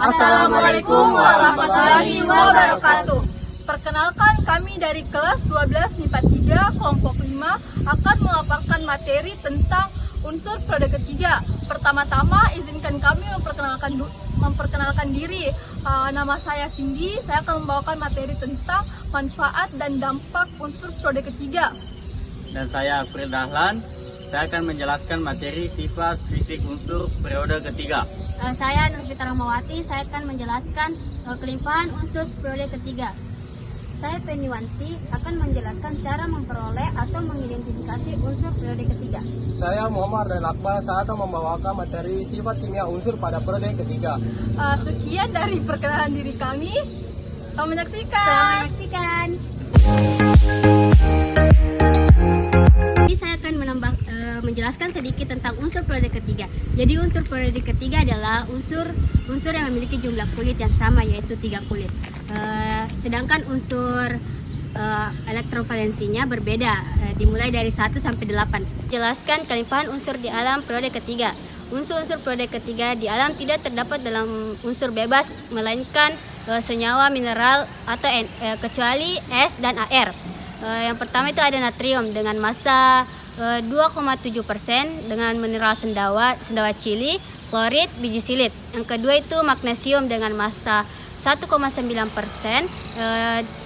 Assalamualaikum warahmatullahi wabarakatuh. Perkenalkan, kami dari kelas 12 MIPA 3 kelompok 5 akan memaparkan materi tentang unsur periode ketiga. Pertama-tama izinkan kami memperkenalkan diri. Nama saya Cindy. Saya akan membawakan materi tentang manfaat dan dampak unsur periode ketiga. Dan saya April Dahlan. Saya akan menjelaskan materi sifat fisik unsur periode ketiga. Saya Nurfita Rahmawati. Saya akan menjelaskan kelimpahan unsur periode ketiga. Saya Peniwanti akan menjelaskan cara memperoleh atau mengidentifikasi unsur periode ketiga. Saya Muhammad Ren Akbar. Saya akan membawakan materi sifat kimia unsur pada periode ketiga. Sekian dari perkenalan diri kami. Selamat menyaksikan. Jadi saya akan menjelaskan sedikit tentang unsur periode ketiga. Jadi unsur periode ketiga adalah unsur yang memiliki jumlah kulit yang sama, yaitu 3 kulit. Sedangkan unsur elektrovalensinya berbeda, dimulai dari 1 sampai 8. Jelaskan kelimpahan unsur di alam periode ketiga. Unsur-unsur periode ketiga di alam tidak terdapat dalam unsur bebas, melainkan senyawa mineral atau kecuali es dan air. Yang pertama itu ada natrium dengan massa 2,7% dengan mineral sendawa cili, klorid, biji silit. Yang kedua itu magnesium dengan massa 1,9%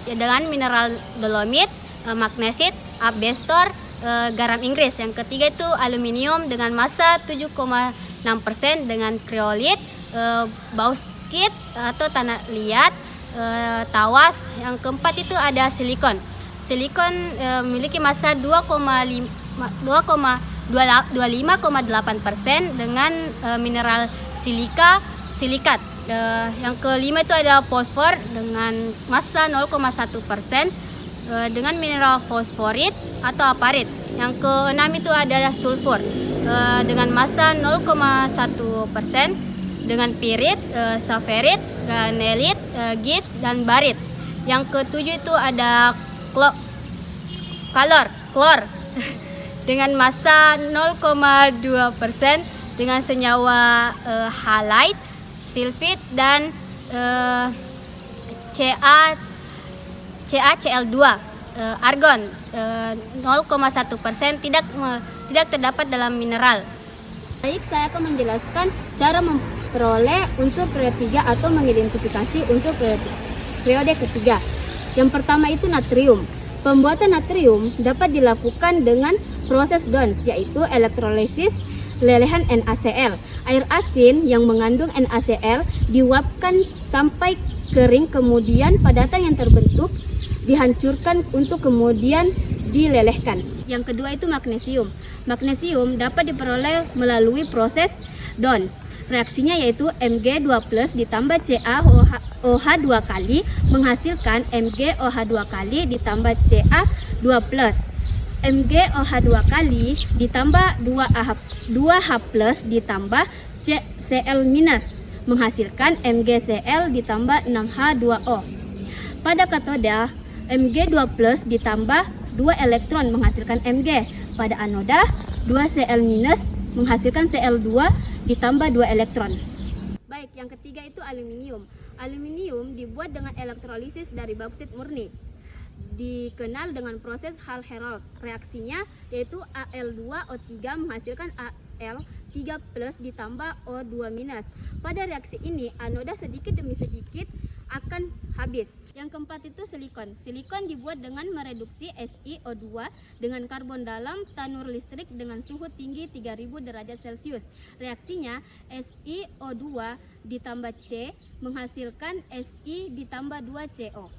dengan mineral dolomit, magnesit, asbestos, garam Inggris. Yang ketiga itu aluminium dengan massa 7,6% dengan kriolit, bauxit atau tanah liat, tawas. Yang keempat itu ada silikon. Silikon memiliki massa 25,8% dengan mineral silikat. Yang kelima itu ada fosfor dengan massa 0,1% dengan mineral fosforit atau aparit. Yang keenam itu ada sulfur dengan massa 0,1% dengan pirit, saferit, ganelit, gips dan barit. Yang ketujuh itu ada klor dengan massa 0,2% dengan senyawa halide, silfit dan CaCl2. Argon 0,1% tidak terdapat dalam mineral. Baik, saya akan menjelaskan cara memperoleh unsur periode 3 atau mengidentifikasi unsur periode ketiga. Yang pertama itu natrium. Pembuatan natrium dapat dilakukan dengan proses DONS, yaitu elektrolisis lelehan NaCl. Air asin yang mengandung NaCl diuapkan sampai kering, kemudian padatan yang terbentuk dihancurkan untuk kemudian dilelehkan. Yang kedua itu magnesium. Magnesium dapat diperoleh melalui proses DONS. Reaksinya yaitu Mg2+ ditambah CaOH 2 kali menghasilkan MgOH 2 kali ditambah Ca2+. MgOH 2 kali ditambah 2H+ ditambah Cl- menghasilkan MgCl ditambah 6H2O. Pada katoda, Mg2+ ditambah 2 elektron menghasilkan Mg. Pada anoda, 2Cl- menghasilkan Cl2 ditambah 2 elektron. Baik, yang ketiga itu aluminium. Aluminium dibuat dengan elektrolisis dari bauksit murni. Dikenal dengan proses Hall-Héroult. Reaksinya yaitu Al2O3 menghasilkan Al3+ ditambah O2-. Pada reaksi ini, anoda sedikit demi sedikit akan habis. Yang keempat itu silikon. Silikon dibuat dengan mereduksi SiO2 dengan karbon dalam tanur listrik dengan suhu tinggi 3000 derajat Celcius. Reaksinya SiO2 ditambah C menghasilkan Si ditambah 2CO.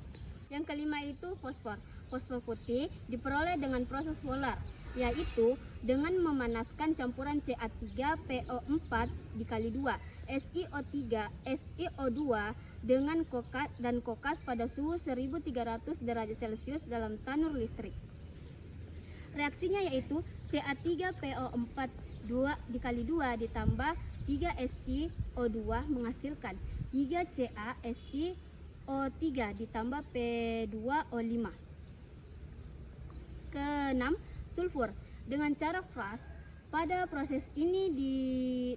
Yang kelima itu fosfor. Fosfor putih diperoleh dengan proses polar, yaitu dengan memanaskan campuran Ca3PO4 dikali 2, SiO2 dengan kokas pada suhu 1300 derajat Celcius dalam tanur listrik. Reaksinya yaitu Ca3PO4 dikali 2 ditambah 3 SiO2 menghasilkan 3 CaSiO3 ditambah P2O5. Keenam, sulfur. Dengan cara flash, pada proses ini di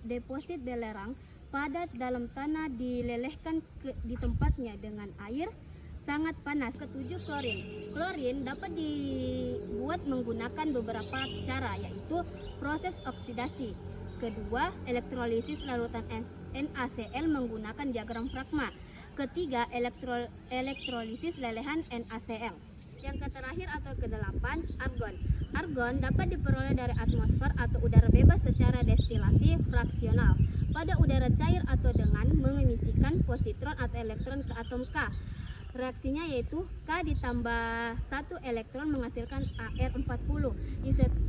deposit belerang padat dalam tanah dilelehkan di tempatnya dengan air sangat panas. Ketujuh, klorin. Klorin dapat dibuat menggunakan beberapa cara, yaitu proses oksidasi. Kedua, elektrolisis larutan NaCl menggunakan diagram Pragma. Ketiga, elektrolisis lelehan NaCl. Yang terakhir atau kedelapan, argon. Argon dapat diperoleh dari atmosfer atau udara bebas secara destilasi fraksional. Pada udara cair atau dengan mengemisikan positron atau elektron ke atom K. Reaksinya yaitu K ditambah 1 elektron menghasilkan Ar40,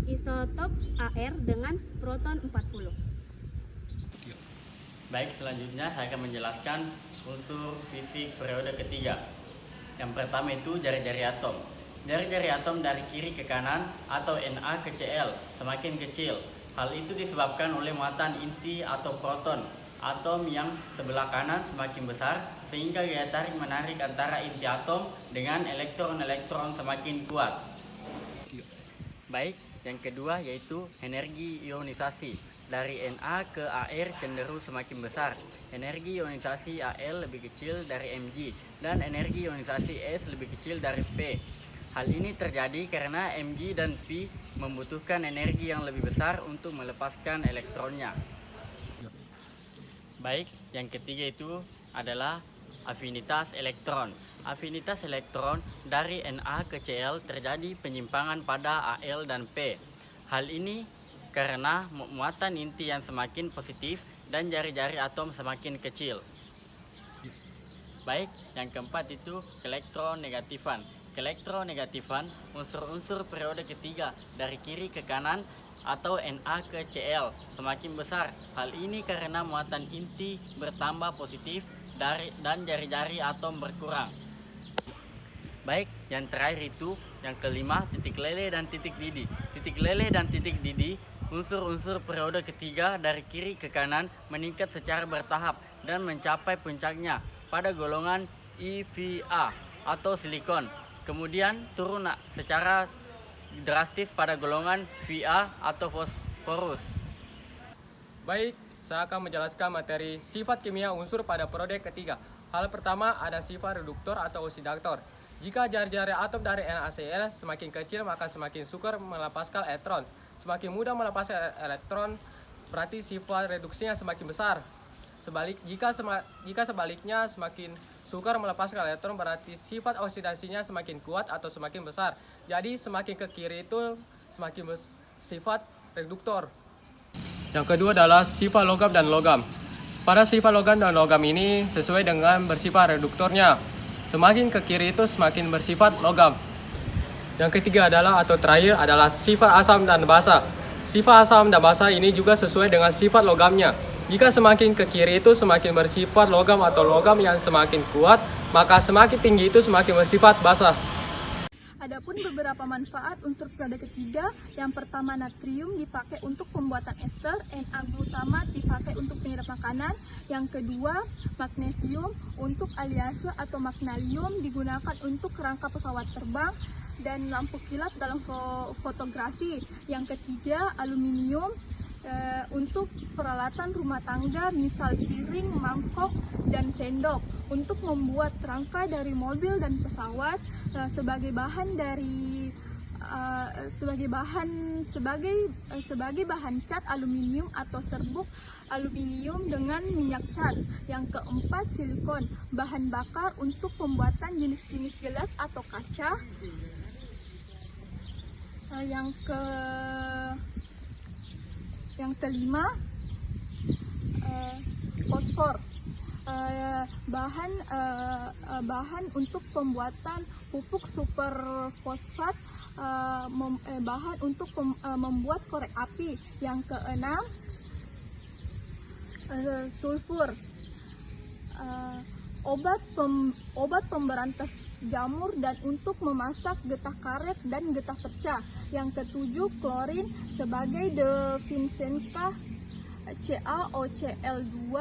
isotop Ar dengan proton 40. Baik, selanjutnya saya akan menjelaskan unsur fisik periode ketiga. Yang pertama itu jari-jari atom. Jari-jari atom dari kiri ke kanan atau Na ke Cl semakin kecil. Hal itu disebabkan oleh muatan inti atau proton. Atom yang sebelah kanan semakin besar sehingga gaya tarik menarik antara inti atom dengan elektron-elektron semakin kuat. Baik, yang kedua yaitu energi ionisasi. Dari Na ke Ar cenderung semakin besar. Energi ionisasi Al lebih kecil dari Mg dan energi ionisasi S lebih kecil dari P. Hal ini terjadi karena Mg dan P membutuhkan energi yang lebih besar untuk melepaskan elektronnya. Baik, yang ketiga itu adalah afinitas elektron. Afinitas elektron dari Na ke Cl terjadi penyimpangan pada Al dan P. Hal ini karena muatan inti yang semakin positif dan jari-jari atom semakin kecil. Baik, yang keempat itu elektronegatifan. Elektronegatifan unsur-unsur periode ketiga dari kiri ke kanan atau Na ke Cl semakin besar. Hal ini karena muatan inti bertambah positif dan jari-jari atom berkurang. Baik, yang terakhir itu yang kelima, titik lele dan titik didih. Titik lele dan titik didih unsur-unsur periode ketiga dari kiri ke kanan meningkat secara bertahap dan mencapai puncaknya pada golongan EVA atau silikon. Kemudian turun secara drastis pada golongan Va atau fosforus. Baik, saya akan menjelaskan materi sifat kimia unsur pada periode ketiga. Hal pertama ada sifat reduktor atau oksidator. Jika jari-jari atom dari NaCl semakin kecil, maka semakin sukar melepaskan elektron. Semakin mudah melepaskan elektron, berarti sifat reduksinya semakin besar. Jika sebaliknya semakin sukar melepaskan elektron, berarti sifat oksidasinya semakin kuat atau semakin besar. Jadi semakin ke kiri itu semakin sifat reduktor. Yang kedua adalah sifat logam dan logam. Pada sifat logam dan logam ini sesuai dengan bersifat reduktornya. Semakin ke kiri itu semakin bersifat logam. Yang ketiga adalah atau terakhir adalah sifat asam dan basa. Sifat asam dan basa ini juga sesuai dengan sifat logamnya. Jika semakin ke kiri itu semakin bersifat logam atau logam yang semakin kuat, maka semakin tinggi itu semakin bersifat basa. Adapun beberapa manfaat unsur periode ketiga, yang pertama natrium dipakai untuk pembuatan ester, Na-glutamat dipakai untuk penyedap makanan, yang kedua magnesium untuk aliase atau magnalium digunakan untuk kerangka pesawat terbang dan lampu kilat dalam fotografi, yang ketiga aluminium untuk peralatan rumah tangga, misal piring, mangkok, dan sendok, untuk membuat rangka dari mobil dan pesawat sebagai bahan cat aluminium atau serbuk aluminium dengan minyak cat. Yang keempat, silikon, bahan bakar untuk pembuatan jenis-jenis gelas atau kaca. Yang kelima, fosfor, bahan untuk pembuatan pupuk superfosfat, bahan untuk membuat korek api. Yang keenam, sulfur, obat pemberantas jamur dan untuk memasak getah karet dan getah pecah. Yang ketujuh, klorin sebagai definsensa CaOCl2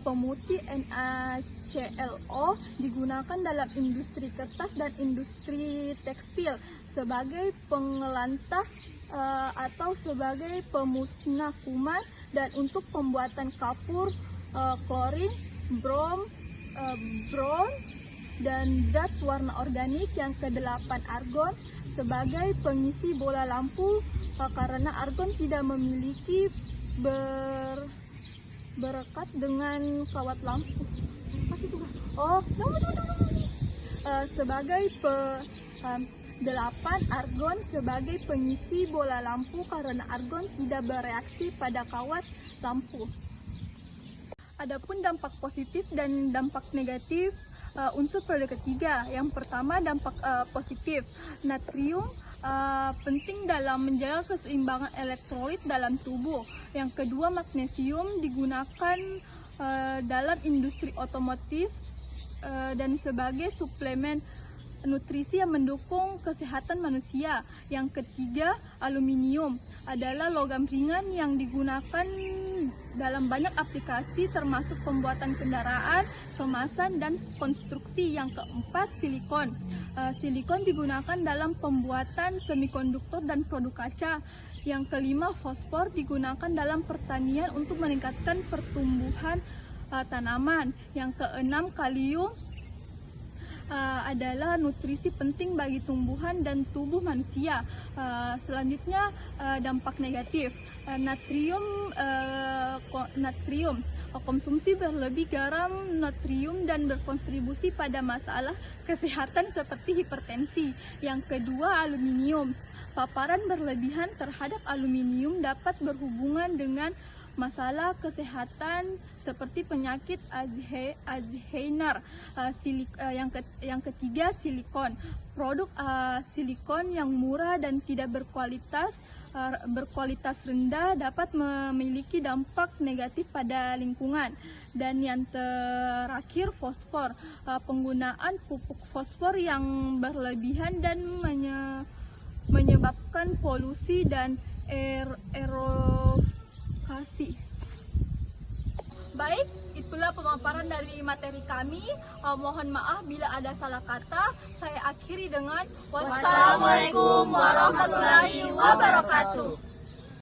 pemutih NaClO, digunakan dalam industri kertas dan industri tekstil sebagai pengelantah atau sebagai pemusnah kuman, dan untuk pembuatan kapur klorin, brom, dan zat warna organik. Yang ke-8 argon sebagai pengisi bola lampu karena argon tidak memiliki berekat dengan kawat lampu. Sebagai 8 argon sebagai pengisi bola lampu karena argon tidak bereaksi pada kawat lampu. Adapun dampak positif dan dampak negatif unsur periode ketiga. Yang pertama, dampak positif. Natrium penting dalam menjaga keseimbangan elektrolit dalam tubuh. Yang kedua, magnesium digunakan dalam industri otomotif dan sebagai suplemen nutrisi yang mendukung kesehatan manusia. Yang ketiga, aluminium adalah logam ringan yang digunakan dalam banyak aplikasi termasuk pembuatan kendaraan, kemasan, dan konstruksi. Yang keempat, silikon. Silikon digunakan dalam pembuatan semikonduktor dan produk kaca. Yang kelima, fosfor digunakan dalam pertanian untuk meningkatkan pertumbuhan tanaman. Yang keenam, kalium adalah nutrisi penting bagi tumbuhan dan tubuh manusia. Selanjutnya, dampak negatif. Natrium. Konsumsi berlebih garam natrium dan berkontribusi pada masalah kesehatan seperti hipertensi. Yang kedua, aluminium. Paparan berlebihan terhadap aluminium dapat berhubungan dengan masalah kesehatan seperti penyakit Alzheimer. Yang ketiga, silikon. Produk silikon yang murah dan tidak berkualitas rendah dapat memiliki dampak negatif pada lingkungan. Dan yang terakhir, fosfor. Penggunaan pupuk fosfor yang berlebihan dan menyebabkan polusi dan erosi. Baik, itulah pemaparan dari materi kami. Mohon maaf bila ada salah kata. Saya akhiri dengan wassalamualaikum warahmatullahi wabarakatuh.